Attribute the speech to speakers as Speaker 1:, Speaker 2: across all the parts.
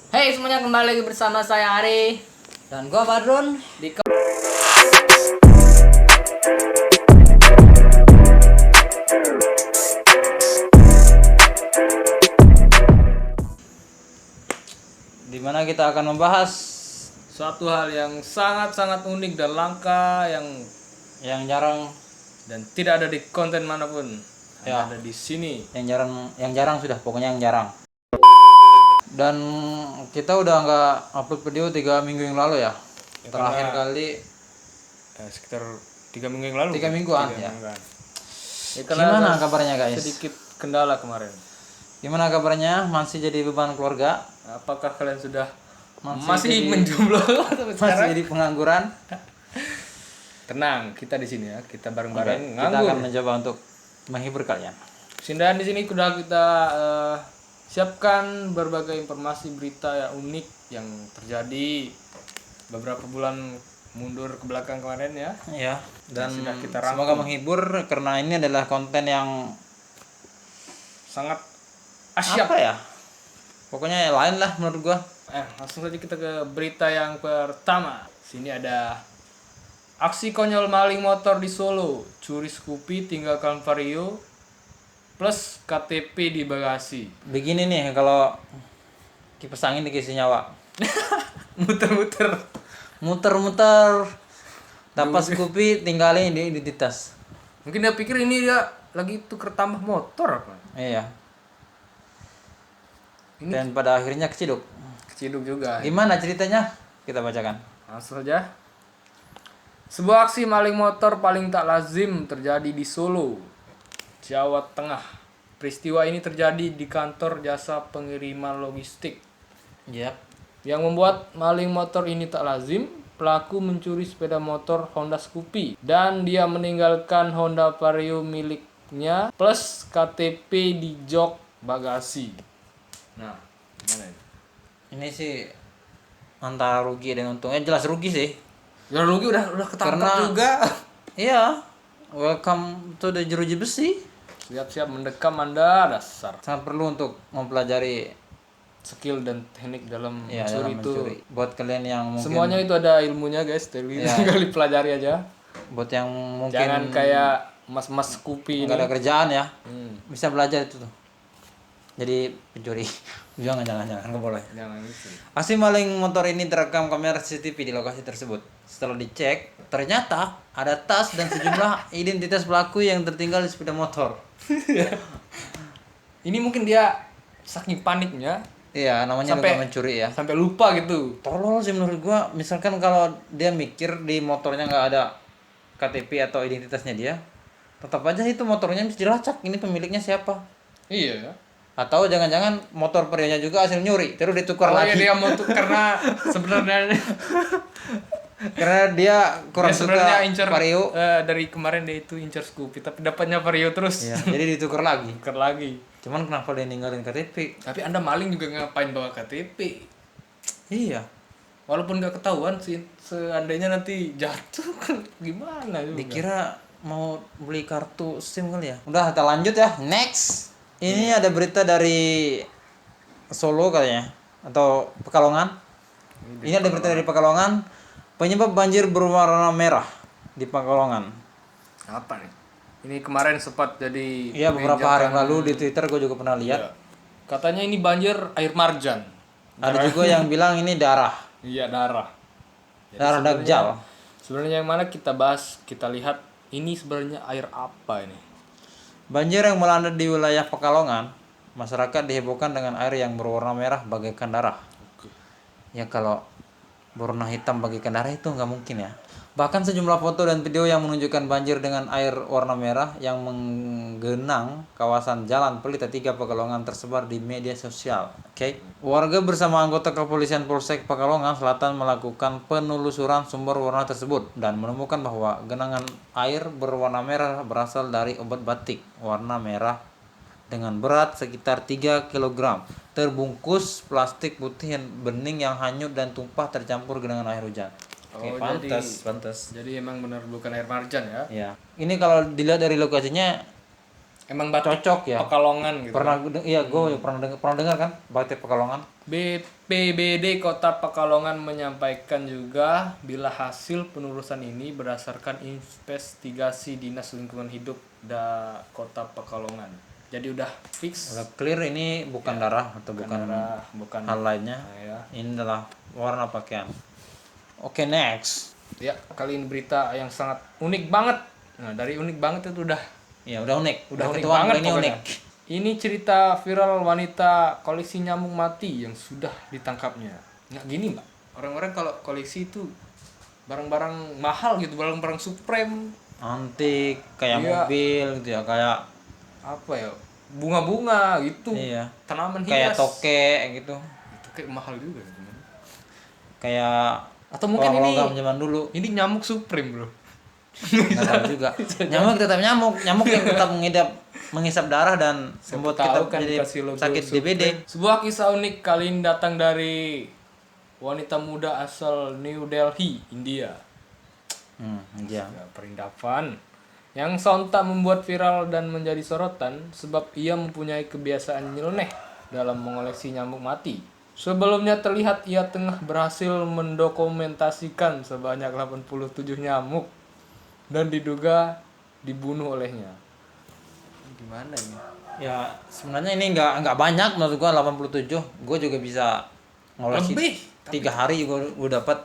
Speaker 1: Hey semuanya, kembali lagi bersama saya Ari
Speaker 2: Dan gua Badrun.
Speaker 1: di
Speaker 2: Dimana kita akan membahas
Speaker 1: suatu hal yang sangat-sangat unik dan langka
Speaker 2: yang jarang
Speaker 1: dan tidak ada di konten manapun.
Speaker 2: Ya.
Speaker 1: Ada di sini.
Speaker 2: yang jarang sudah, pokoknya yang jarang. Dan kita udah nggak upload video 3 minggu yang lalu ya.
Speaker 1: Ya,
Speaker 2: Terakhir
Speaker 1: karena-
Speaker 2: kali
Speaker 1: Sekitar 3 minggu yang lalu.
Speaker 2: 3 mingguan ya.
Speaker 1: Ya, karena
Speaker 2: Gimana
Speaker 1: ada
Speaker 2: kabarnya guys?
Speaker 1: sedikit kendala kemarin.
Speaker 2: Gimana kabarnya? Masih jadi beban keluarga?
Speaker 1: Apakah kalian sudah
Speaker 2: Masih
Speaker 1: masih
Speaker 2: jadi-
Speaker 1: menjomblo sampai
Speaker 2: Masih
Speaker 1: sekarang?
Speaker 2: jadi pengangguran?
Speaker 1: Tenang, kita di sini ya. Kita bareng-bareng
Speaker 2: Kita
Speaker 1: nganggur.
Speaker 2: akan mencoba untuk menghibur kalian.
Speaker 1: Dan di sini sudah kita siapkan berbagai informasi berita yang unik yang terjadi beberapa bulan mundur ke belakang kemarin ya.
Speaker 2: Ya, dan
Speaker 1: Sudah kita rangkum.
Speaker 2: semoga menghibur karena ini adalah konten yang
Speaker 1: Sangat asyik.
Speaker 2: apa ya? Pokoknya lain lah menurut gua.
Speaker 1: Langsung saja kita ke berita yang pertama. Sini ada aksi konyol maling motor di Solo, curi Scoopy tinggalkan Vario plus KTP di bagasi.
Speaker 2: Begini nih kalau kipas angin dikasih nyawa.
Speaker 1: Muter-muter.
Speaker 2: Muter-muter. Dapat Scoopy tinggalin di identitas.
Speaker 1: Mungkin dia pikir ini dia lagi tuker tambah motor apa?
Speaker 2: Iya.
Speaker 1: Ini-
Speaker 2: Dan pada akhirnya keciduk.
Speaker 1: Keciduk juga.
Speaker 2: Gimana ceritanya? Kita bacakan.
Speaker 1: Langsung saja. Sebuah aksi maling motor paling tak lazim terjadi di Solo, Jawa Tengah. Peristiwa ini terjadi di kantor jasa pengiriman logistik.
Speaker 2: Yap.
Speaker 1: Yang membuat maling motor ini tak lazim, pelaku mencuri sepeda motor Honda Scoopy dan dia meninggalkan Honda Vario miliknya plus KTP di jok bagasi. Nah, gimana ini?
Speaker 2: Ini sih antara rugi dan untungnya jelas rugi sih.
Speaker 1: Ya rugi udah ketangkap
Speaker 2: Karena-
Speaker 1: juga.
Speaker 2: Iya. Welcome to the jeruji besi.
Speaker 1: Siap-siap mendekam Anda, dasar.
Speaker 2: Sangat perlu untuk mempelajari
Speaker 1: Skill dan teknik dalam
Speaker 2: ya
Speaker 1: mencuri
Speaker 2: dalam
Speaker 1: itu.
Speaker 2: mencuri. Buat kalian yang mungkin
Speaker 1: Semuanya itu ada ilmunya guys, jadi
Speaker 2: Ya.
Speaker 1: tinggal dipelajari aja.
Speaker 2: buat yang mungkin
Speaker 1: Jangan kayak mas-mas Scoopy ini.
Speaker 2: nggak ada kerjaan ya,
Speaker 1: Hmm,
Speaker 2: bisa belajar itu tuh. Jadi pencuri. jangan nggak boleh.
Speaker 1: jangan itu.
Speaker 2: Aksi maling motor ini terekam kamera CCTV di lokasi tersebut. Setelah dicek, ternyata ada tas dan sejumlah identitas pelaku yang tertinggal di sepeda motor.
Speaker 1: Ini mungkin dia saking paniknya
Speaker 2: Iya, namanya
Speaker 1: Sampai-
Speaker 2: juga mencuri ya.
Speaker 1: sampai lupa gitu.
Speaker 2: Tolol sih menurut gua. Misalkan kalau dia mikir di motornya nggak ada KTP atau identitasnya dia, tetap aja itu motornya bisa dilacak. Ini pemiliknya siapa?
Speaker 1: Iya.
Speaker 2: Atau jangan-jangan motor prianya juga hasil nyuri, terus ditukar
Speaker 1: Oh ya
Speaker 2: lagi.
Speaker 1: dia mau tuh karena sebenarnya
Speaker 2: Karena dia kurang
Speaker 1: dia sebenarnya
Speaker 2: suka
Speaker 1: incer
Speaker 2: Vario.
Speaker 1: dari kemarin dia itu incer Scoopy tapi dapatnya Vario terus.
Speaker 2: Iya, jadi ditukar lagi.
Speaker 1: Tuker lagi.
Speaker 2: Cuman kenapa dia ninggalin KTP?
Speaker 1: Tapi Anda maling juga ngapain bawa KTP?
Speaker 2: Iya,
Speaker 1: Walaupun nggak ketahuan sih, seandainya nanti jatuh gimana juga.
Speaker 2: dikira mau beli kartu SIM kali ya. Udah, kita lanjut ya. Next. Ini ada berita dari Solo kayaknya atau Pekalongan. Ini ada berita dari Pekalongan. Penyebab banjir berwarna merah di Pekalongan.
Speaker 1: Apa nih? Ini kemarin sempat jadi
Speaker 2: Iya, beberapa hari yang lalu di Twitter gue juga pernah lihat.
Speaker 1: Iya. Katanya ini banjir air marjan.
Speaker 2: Ada juga yang bilang ini darah.
Speaker 1: Iya, darah.
Speaker 2: Darah Dajjal.
Speaker 1: Sebenarnya yang mana kita bahas, kita lihat ini sebenarnya air apa ini?
Speaker 2: Banjir yang melanda di wilayah Pekalongan, masyarakat dihebohkan dengan air yang berwarna merah bagaikan darah. Ya kalau berwarna hitam bagaikan darah itu nggak mungkin ya. Bahkan sejumlah foto dan video yang menunjukkan banjir dengan air warna merah yang menggenang kawasan Jalan Pelita 3 Pekalongan tersebar di media sosial. Oke. Warga bersama anggota kepolisian Polsek Pekalongan Selatan melakukan penelusuran sumber warna tersebut dan menemukan bahwa genangan air berwarna merah berasal dari obat batik warna merah dengan berat sekitar 3 kg terbungkus plastik putih yang bening yang hanyut dan tumpah tercampur genangan air hujan. Oke, pantas.
Speaker 1: Jadi emang benar bukan air marjan ya?
Speaker 2: Ya. Ini kalau dilihat dari lokasinya
Speaker 1: Emang batik
Speaker 2: cocok ya.
Speaker 1: Pekalongan gitu.
Speaker 2: Iya, gue pernah dengar kan batik Pekalongan.
Speaker 1: BPBD Kota Pekalongan menyampaikan juga bila hasil penelusuran ini berdasarkan investigasi Dinas Lingkungan Hidup Kota Pekalongan. Jadi udah fix.
Speaker 2: Udah clear ini bukan darah atau bukan
Speaker 1: Darah, bukan
Speaker 2: hal lainnya.
Speaker 1: ya.
Speaker 2: Ini adalah warna pakaian. Oke, next.
Speaker 1: Ya, kali ini berita yang sangat unik banget. Nah, dari unik banget itu udah
Speaker 2: Ya, udah unik.
Speaker 1: udah unik
Speaker 2: ketuaan
Speaker 1: banget
Speaker 2: ini
Speaker 1: pokoknya.
Speaker 2: unik.
Speaker 1: Ini cerita viral wanita koleksi nyamuk mati yang sudah ditangkapnya. Nggak gini, Mbak. Orang-orang kalau koleksi itu barang-barang mahal gitu, barang-barang supreme,
Speaker 2: Antik, kayak
Speaker 1: Iya.
Speaker 2: mobil gitu ya, kayak
Speaker 1: apa ya? Bunga-bunga gitu.
Speaker 2: iya,
Speaker 1: Tanaman
Speaker 2: kayak
Speaker 1: hias.
Speaker 2: toke gitu.
Speaker 1: Itu kayak mahal juga gitu.
Speaker 2: Kayak
Speaker 1: Atau mungkin ini
Speaker 2: logam zaman dulu.
Speaker 1: ini nyamuk supreme, Bro.
Speaker 2: Nggak tahu juga. Nyamuk tetap nyamuk. Nyamuk yang tetap menghisap darah dan membuat kita
Speaker 1: Tahu kan
Speaker 2: jadi
Speaker 1: dikasih logo
Speaker 2: sakit
Speaker 1: Supreme.
Speaker 2: DBD.
Speaker 1: Sebuah kisah unik kali ini datang dari wanita muda asal New Delhi, India.
Speaker 2: Iya.
Speaker 1: Ya, perindapan yang sontak membuat viral dan menjadi sorotan sebab ia mempunyai kebiasaan nyeleneh dalam mengoleksi nyamuk mati. Sebelumnya terlihat ia tengah berhasil mendokumentasikan sebanyak 87 nyamuk dan diduga dibunuh olehnya. Gimana ini?
Speaker 2: Ya, sebenarnya ini nggak banyak menurut gua 87. Gua juga bisa ngoleksi
Speaker 1: Lebih,
Speaker 2: 3 hari gua dapat.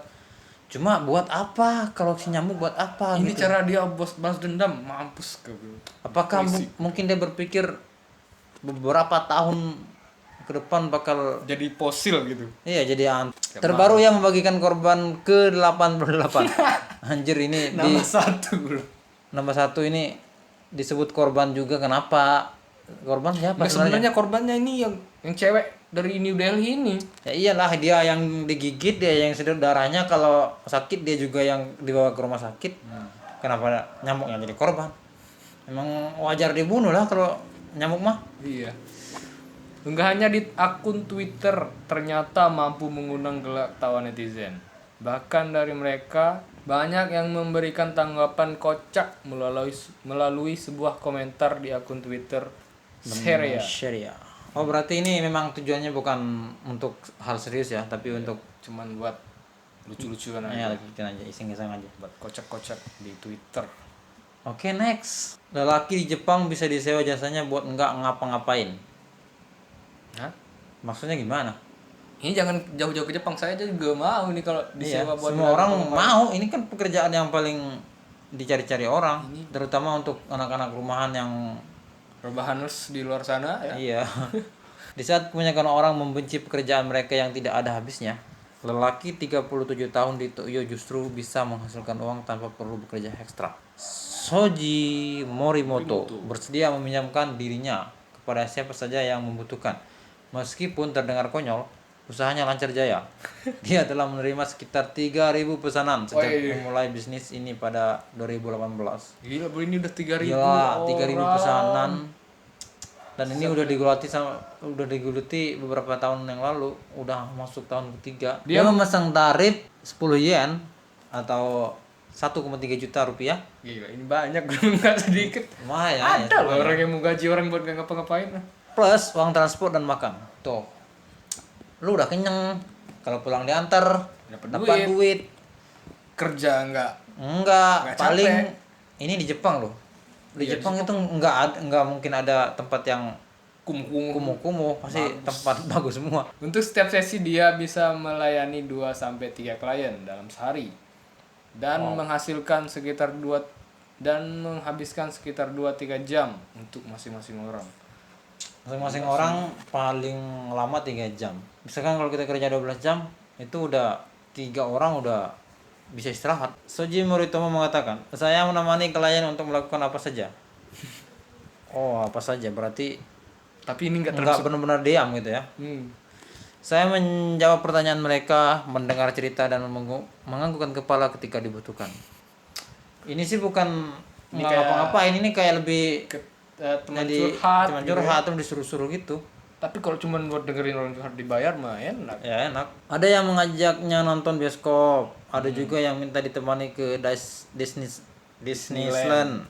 Speaker 2: Cuma buat apa? Kalau si nyamuk buat apa
Speaker 1: Ini
Speaker 2: gitu?
Speaker 1: cara dia balas dendam, mampus ke bro.
Speaker 2: Apakah
Speaker 1: Polisi.
Speaker 2: mungkin dia berpikir beberapa tahun ke depan bakal
Speaker 1: Jadi fosil gitu.
Speaker 2: iya jadi terbaru yang membagikan korban ke 88. Anjir ini di
Speaker 1: Nama satu bro.
Speaker 2: nomor 1 ini disebut korban juga. Kenapa? Korban siapa
Speaker 1: Nggak,
Speaker 2: sebenarnya?
Speaker 1: sebenarnya korbannya ini yang cewek dari New Delhi ini.
Speaker 2: Ya iyalah, dia yang digigit, dia yang sedot darahnya, kalau sakit dia juga yang dibawa ke rumah sakit. Kenapa nyamuk yang jadi korban? Emang wajar dibunuh lah kalau nyamuk mah.
Speaker 1: Iya. Unggahannya di akun Twitter ternyata mampu mengundang gelak tawa netizen. Bahkan dari mereka banyak yang memberikan tanggapan kocak melalui sebuah komentar di akun Twitter Seria.
Speaker 2: Syariah. Oh, berarti ini memang tujuannya bukan untuk hal serius ya, tapi untuk
Speaker 1: Cuman buat lucu-lucuan
Speaker 2: ya
Speaker 1: aja,
Speaker 2: lucu aja, iseng-iseng aja.
Speaker 1: buat kocak-kocak di Twitter.
Speaker 2: Oke, next. Lelaki di Jepang bisa disewa jasanya buat nggak ngapa-ngapain.
Speaker 1: Hah?
Speaker 2: Maksudnya gimana?
Speaker 1: Ini jangan jauh-jauh ke Jepang, saya juga mau nih kalau
Speaker 2: Iya,
Speaker 1: disewa buat
Speaker 2: semua orang mau. Ini kan pekerjaan yang paling dicari-cari orang, terutama untuk anak-anak rumahan yang
Speaker 1: rebahaners di luar sana ya.
Speaker 2: iya. Di saat kebanyakan orang membenci pekerjaan mereka yang tidak ada habisnya, lelaki 37 tahun di Tokyo justru bisa menghasilkan uang tanpa perlu bekerja ekstra. Shoji Morimoto bersedia meminjamkan dirinya kepada siapa saja yang membutuhkan. Meskipun terdengar konyol, usahanya lancar jaya. Dia telah menerima sekitar 3.000 pesanan sejak memulai bisnis ini pada 2018.
Speaker 1: Gila bro, ini udah 3.000
Speaker 2: Gila, 3.000
Speaker 1: orang.
Speaker 2: pesanan. Dan ini udah digeluti beberapa tahun yang lalu, udah masuk tahun ketiga. Dia memasang tarif 10 yen atau 1,3 juta rupiah.
Speaker 1: Gila, ini banyak bro, nggak sedikit.
Speaker 2: Lumayan ya.
Speaker 1: Ada loh orang yang mau gaji orang buat nggak ngapa-ngapain.
Speaker 2: Plus uang transport dan makan. Tuh. Lu udah kenyang. Kalau pulang diantar, dapat duit.
Speaker 1: Kerja nggak
Speaker 2: Enggak,
Speaker 1: Nggak
Speaker 2: paling
Speaker 1: capek.
Speaker 2: ini di Jepang loh. Di
Speaker 1: Iya,
Speaker 2: Jepang itu enggak mungkin ada tempat yang
Speaker 1: kumuh-kumuh.
Speaker 2: kumuh-kumuh, pasti tempat bagus semua.
Speaker 1: Untuk setiap sesi dia bisa melayani 2 sampai 3 klien dalam sehari dan menghabiskan sekitar 2-3 jam untuk masing-masing orang.
Speaker 2: Masing-masing orang paling lama 3 jam. Misalkan kalau kita kerja 12 jam, itu udah 3 orang udah bisa istirahat. Shoji Moritomo mengatakan, saya menemani klien untuk melakukan apa saja. Oh, apa saja, berarti
Speaker 1: Tapi ini nggak
Speaker 2: nggak benar-benar diam gitu ya. Saya menjawab pertanyaan mereka, mendengar cerita dan menganggukkan kepala ketika dibutuhkan. Ini sih bukan nggak ngapa-ngapain, ini kayak lebih
Speaker 1: teman
Speaker 2: jadi
Speaker 1: curhat,
Speaker 2: teman
Speaker 1: gitu ya.
Speaker 2: curhat atau disuruh-suruh gitu.
Speaker 1: Tapi kalau cuma buat dengerin orang curhat dibayar mah enak.
Speaker 2: Ya enak. Ada yang mengajaknya nonton bioskop, ada juga yang minta ditemani ke Disneyland.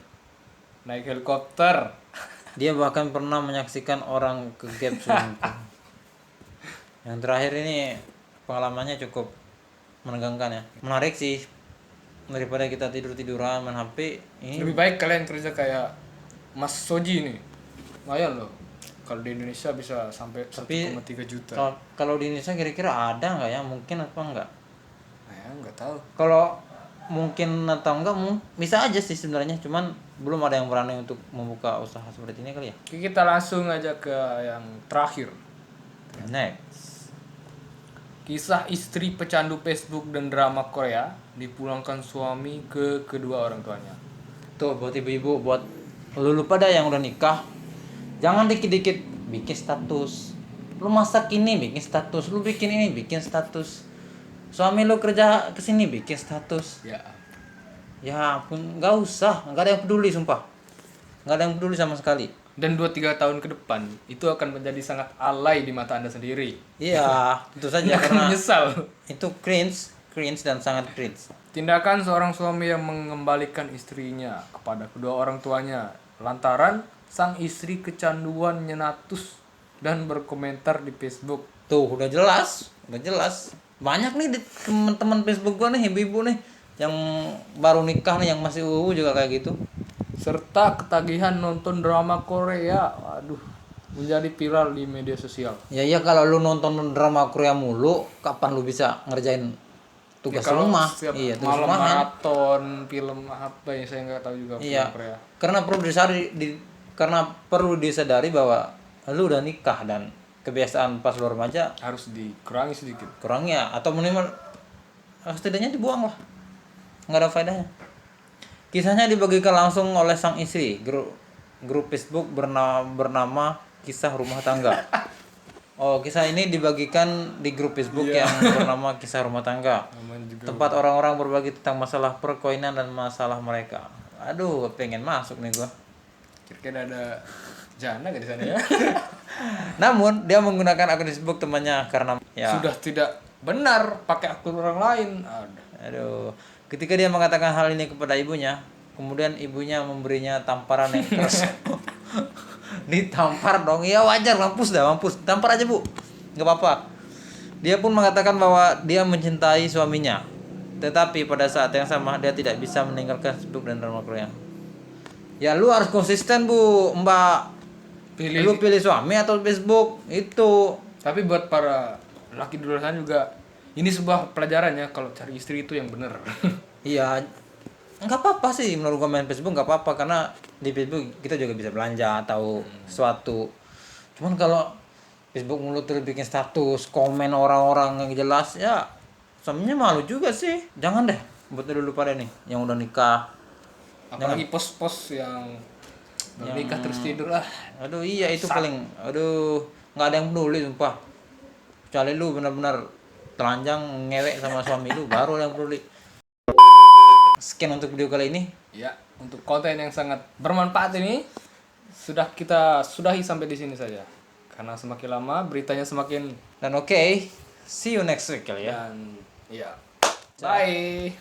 Speaker 1: Naik helikopter.
Speaker 2: Dia bahkan pernah menyaksikan orang ke gap selingkuh. Yang terakhir ini pengalamannya cukup menegangkan ya. Menarik sih, daripada kita tidur-tiduran main HP ini.
Speaker 1: Lebih baik kalian kerja kayak Mas Soji nih. Lumayan loh. Kalau di Indonesia bisa sampai
Speaker 2: Tapi
Speaker 1: 1,3 juta.
Speaker 2: kalau di Indonesia kira-kira ada nggak ya, mungkin apa enggak?
Speaker 1: Nah, nggak tahu.
Speaker 2: Kalau mungkin atau enggak, bisa aja sih sebenarnya, cuman belum ada yang berani untuk membuka usaha seperti ini kali ya.
Speaker 1: Oke, kita langsung aja ke yang terakhir.
Speaker 2: Next.
Speaker 1: Kisah istri pecandu Facebook dan drama Korea dipulangkan suami ke kedua orang tuanya.
Speaker 2: Tuh buat ibu-ibu, buat lu pada yang udah nikah, jangan dikit-dikit bikin status. Lu masak ini bikin status, lu bikin ini bikin status. Suami lu kerja kesini bikin status.
Speaker 1: Ya.
Speaker 2: Ya ampun, nggak usah, nggak ada yang peduli sumpah. Nggak ada yang peduli sama sekali.
Speaker 1: Dan 2-3 tahun ke depan itu akan menjadi sangat alay di mata Anda sendiri.
Speaker 2: Iya, tentu saja
Speaker 1: Anda akan
Speaker 2: karena
Speaker 1: menyesal.
Speaker 2: itu cringe dan sangat cringe.
Speaker 1: Tindakan seorang suami yang mengembalikan istrinya kepada kedua orang tuanya lantaran sang istri kecanduan nyenatus dan berkomentar di Facebook.
Speaker 2: Tuh udah jelas. Banyak nih di teman-teman Facebook gua nih, ibu-ibu nih yang baru nikah nih, yang masih juga kayak gitu.
Speaker 1: Serta ketagihan nonton drama Korea. Waduh, menjadi viral di media sosial.
Speaker 2: Ya iya, kalau lu nonton drama Korea mulu, kapan lu bisa ngerjain tugas
Speaker 1: Kalau
Speaker 2: rumah?
Speaker 1: setiap
Speaker 2: Iya, tugas
Speaker 1: malam
Speaker 2: rumah.
Speaker 1: maraton film apa ya, saya nggak tahu juga
Speaker 2: Iya.
Speaker 1: film Korea.
Speaker 2: Karena perlu disadari bahwa lu udah nikah dan kebiasaan pas lu remaja
Speaker 1: Harus dikurangi sedikit.
Speaker 2: kurangnya, atau minimal setidaknya dibuang lah, nggak ada faedahnya. Kisahnya dibagikan langsung oleh sang istri. Grup Facebook bernama Kisah Rumah Tangga. Oh, kisah ini dibagikan di grup Facebook yang bernama Kisah Rumah Tangga.
Speaker 1: Namanya juga
Speaker 2: Tempat orang-orang berbagi tentang masalah perkawinan dan masalah mereka. Aduh, pengen masuk nih gua.
Speaker 1: kira-kira ada janda gak di sana ya?
Speaker 2: Namun, dia menggunakan akun Facebook temannya karena ya.
Speaker 1: Sudah tidak benar pakai akun orang lain.
Speaker 2: Aduh, ketika dia mengatakan hal ini kepada ibunya, kemudian ibunya memberinya tamparan yang keras. Ditampar dong, ya wajar, mampus, tampar aja bu, nggak apa-apa. Dia pun mengatakan bahwa dia mencintai suaminya, tetapi pada saat yang sama dia tidak bisa meninggalkan Facebook dan drama Korea. Ya lu harus konsisten bu, mbak. Lu pilih suami atau Facebook itu.
Speaker 1: Tapi buat para laki di luar sana juga ini sebuah pelajaran ya, kalau cari istri itu yang benar.
Speaker 2: Iya, nggak apa-apa sih menurut gue main Facebook, nggak apa-apa, karena di Facebook kita juga bisa belanja, tahu sesuatu. Cuman kalau Facebook mulut terus bikin status, komen orang-orang yang jelas, ya suaminya malu juga sih. Jangan deh, buat dulu pada nih yang udah nikah.
Speaker 1: Apalagi pos-pos yang nikah terus tidur lah.
Speaker 2: Aduh iya, itu paling, aduh nggak ada yang peduli sumpah. Kecuali lu benar-benar telanjang ngewek sama suami lu, baru ada yang peduli. Sekian untuk video kali ini.
Speaker 1: Ya, untuk konten yang sangat bermanfaat ini sudah kita sudahi sampai di sini saja. Karena semakin lama beritanya semakin
Speaker 2: Dan see you next week kali ya.
Speaker 1: dan ya. Bye.